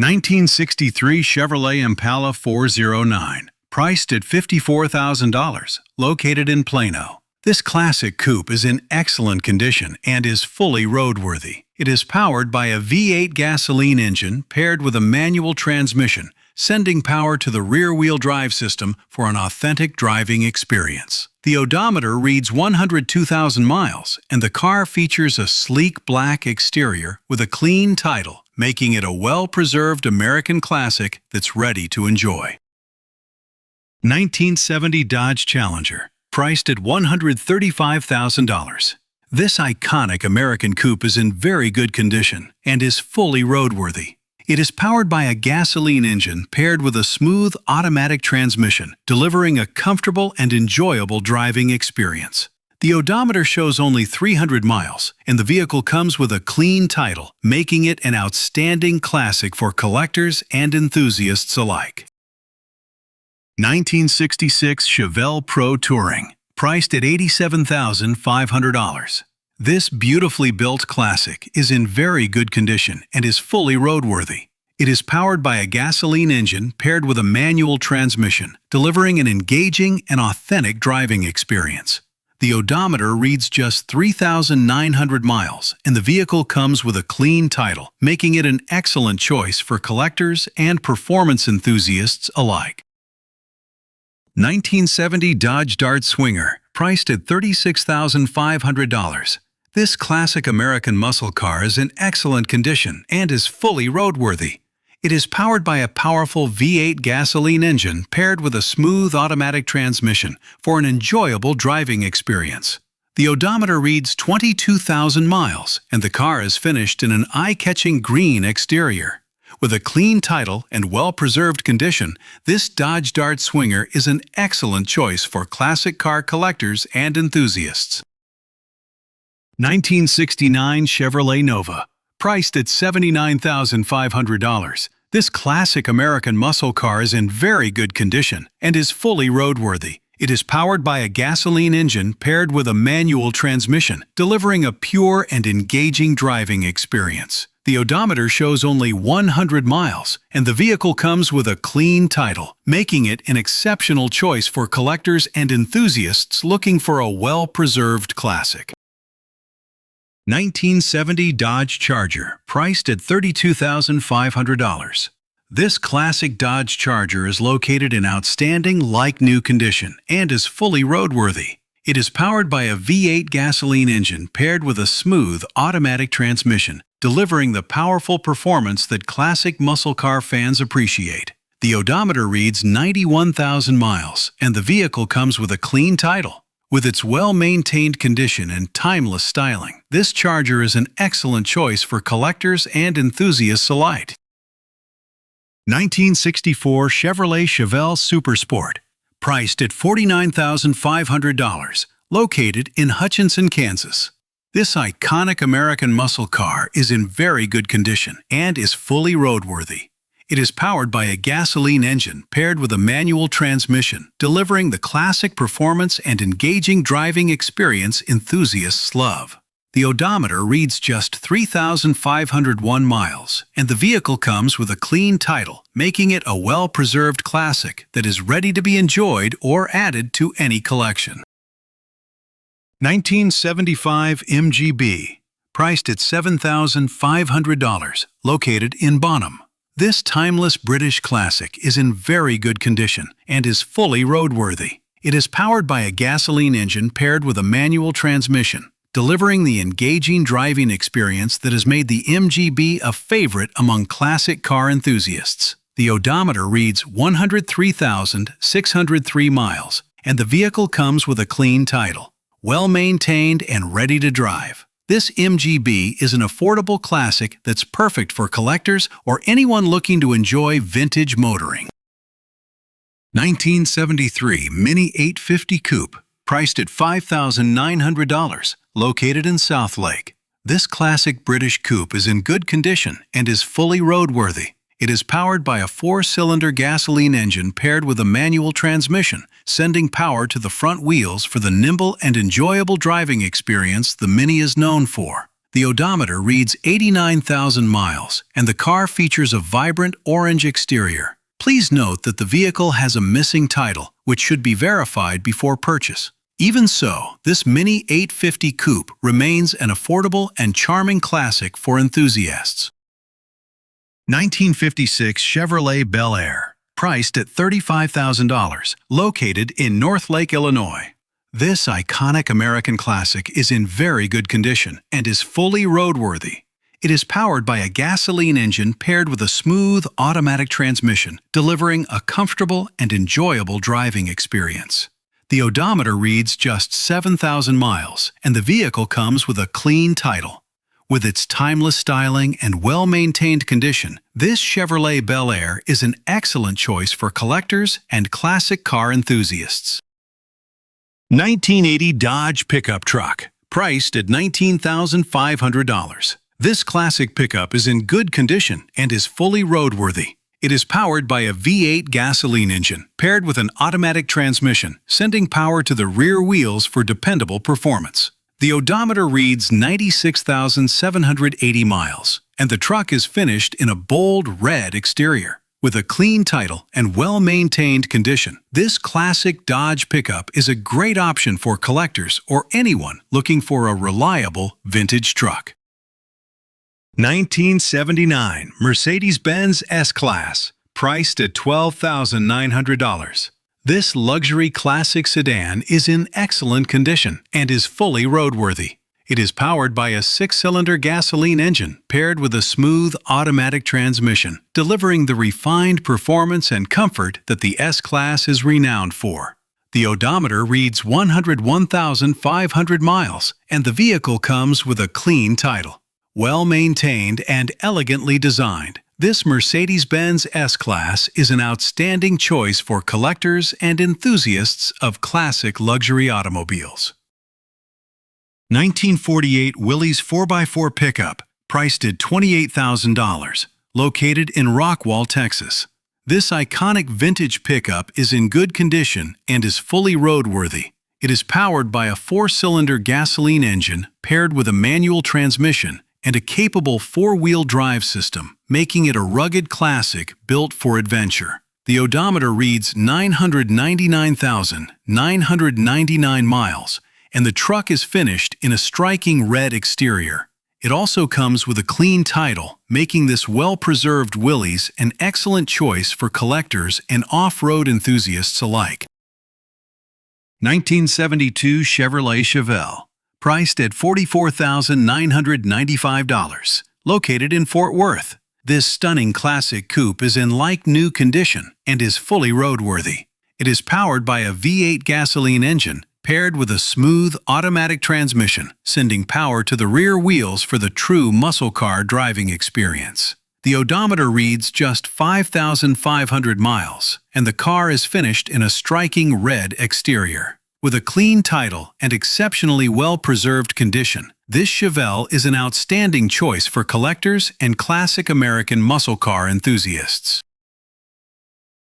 1963 Chevrolet Impala 409, priced at $54,000, located in Plano. This classic coupe is in excellent condition and is fully roadworthy. It is powered by a V8 gasoline engine paired with a manual transmission, sending power to the rear-wheel drive system for an authentic driving experience. The odometer reads 102,000 miles, and the car features a sleek black exterior with a clean title, making it a well-preserved American classic that's ready to enjoy. 1970 Dodge Challenger, priced at $135,000. This iconic American coupe is in very good condition and is fully roadworthy. It is powered by a gasoline engine paired with a smooth automatic transmission, delivering a comfortable and enjoyable driving experience. The odometer shows only 300 miles, and the vehicle comes with a clean title, making it an outstanding classic for collectors and enthusiasts alike. 1966 Chevelle Pro Touring, priced at $87,500. This beautifully built classic is in very good condition and is fully roadworthy. It is powered by a gasoline engine paired with a manual transmission, delivering an engaging and authentic driving experience. The odometer reads just 3,900 miles, and the vehicle comes with a clean title, making it an excellent choice for collectors and performance enthusiasts alike. 1970 Dodge Dart Swinger, priced at $36,500. This classic American muscle car is in excellent condition and is fully roadworthy. It is powered by a powerful V8 gasoline engine paired with a smooth automatic transmission for an enjoyable driving experience. The odometer reads 22,000 miles, and the car is finished in an eye-catching green exterior. With a clean title and well-preserved condition, this Dodge Dart Swinger is an excellent choice for classic car collectors and enthusiasts. 1969 Chevrolet Nova, priced at $79,500. This classic American muscle car is in very good condition and is fully roadworthy. It is powered by a gasoline engine paired with a manual transmission, delivering a pure and engaging driving experience. The odometer shows only 100 miles, and the vehicle comes with a clean title, making it an exceptional choice for collectors and enthusiasts looking for a well-preserved classic. 1970 Dodge Charger, priced at $32,500. This classic Dodge Charger is located in outstanding like-new condition and is fully roadworthy. It is powered by a V8 gasoline engine paired with a smooth automatic transmission, delivering the powerful performance that classic muscle car fans appreciate. The odometer reads 91,000 miles, and the vehicle comes with a clean title. With its well-maintained condition and timeless styling, this Charger is an excellent choice for collectors and enthusiasts alike. 1964 Chevrolet Chevelle Supersport, priced at $49,500, located in Hutchinson, Kansas. This iconic American muscle car is in very good condition and is fully roadworthy. It is powered by a gasoline engine paired with a manual transmission, delivering the classic performance and engaging driving experience enthusiasts love. The odometer reads just 3,501 miles, and the vehicle comes with a clean title, making it a well-preserved classic that is ready to be enjoyed or added to any collection. 1975 MGB, priced at $7,500, located in Bonham. This timeless British classic is in very good condition and is fully roadworthy. It is powered by a gasoline engine paired with a manual transmission, delivering the engaging driving experience that has made the MGB a favorite among classic car enthusiasts. The odometer reads 103,603 miles, and the vehicle comes with a clean title, well-maintained and ready to drive. This MGB is an affordable classic that's perfect for collectors or anyone looking to enjoy vintage motoring. 1973 Mini 850 Coupe, priced at $5,900, located in Southlake. This classic British coupe is in good condition and is fully roadworthy. It is powered by a 4-cylinder gasoline engine paired with a manual transmission, sending power to the front wheels for the nimble and enjoyable driving experience the Mini is known for. The odometer reads 89,000 miles, and the car features a vibrant orange exterior. Please note that the vehicle has a missing title, which should be verified before purchase. Even so, this Mini 850 Coupe remains an affordable and charming classic for enthusiasts. 1956 Chevrolet Bel Air, priced at $35,000, located in North Lake, Illinois. This iconic American classic is in very good condition and is fully roadworthy. It is powered by a gasoline engine paired with a smooth automatic transmission, delivering a comfortable and enjoyable driving experience. The odometer reads just 7,000 miles, and the vehicle comes with a clean title. With its timeless styling and well-maintained condition, this Chevrolet Bel Air is an excellent choice for collectors and classic car enthusiasts. 1980 Dodge pickup truck, priced at $19,500. This classic pickup is in good condition and is fully roadworthy. It is powered by a V8 gasoline engine paired with an automatic transmission, sending power to the rear wheels for dependable performance. The odometer reads 96,780 miles, and the truck is finished in a bold red exterior. With a clean title and well-maintained condition, this classic Dodge pickup is a great option for collectors or anyone looking for a reliable vintage truck. 1979 Mercedes-Benz S-Class, priced at $12,900. This luxury classic sedan is in excellent condition and is fully roadworthy. It is powered by a 6-cylinder gasoline engine paired with a smooth automatic transmission, delivering the refined performance and comfort that the S-Class is renowned for. The odometer reads 101,500 miles, and the vehicle comes with a clean title. Well-maintained and elegantly designed, this Mercedes-Benz S-Class is an outstanding choice for collectors and enthusiasts of classic luxury automobiles. 1948 Willys 4x4 pickup, priced at $28,000, located in Rockwall, Texas. This iconic vintage pickup is in good condition and is fully roadworthy. It is powered by a 4-cylinder gasoline engine paired with a manual transmission and a capable 4-wheel drive system, making it a rugged classic built for adventure. The odometer reads 999,999 miles, and the truck is finished in a striking red exterior. It also comes with a clean title, making this well-preserved Willys an excellent choice for collectors and off-road enthusiasts alike. 1972 Chevrolet Chevelle, priced at $44,995, located in Fort Worth. This stunning classic coupe is in like-new condition and is fully roadworthy. It is powered by a V8 gasoline engine paired with a smooth automatic transmission, sending power to the rear wheels for the true muscle car driving experience. The odometer reads just 5,500 miles, and the car is finished in a striking red exterior. With a clean title and exceptionally well-preserved condition, this Chevelle is an outstanding choice for collectors and classic American muscle car enthusiasts.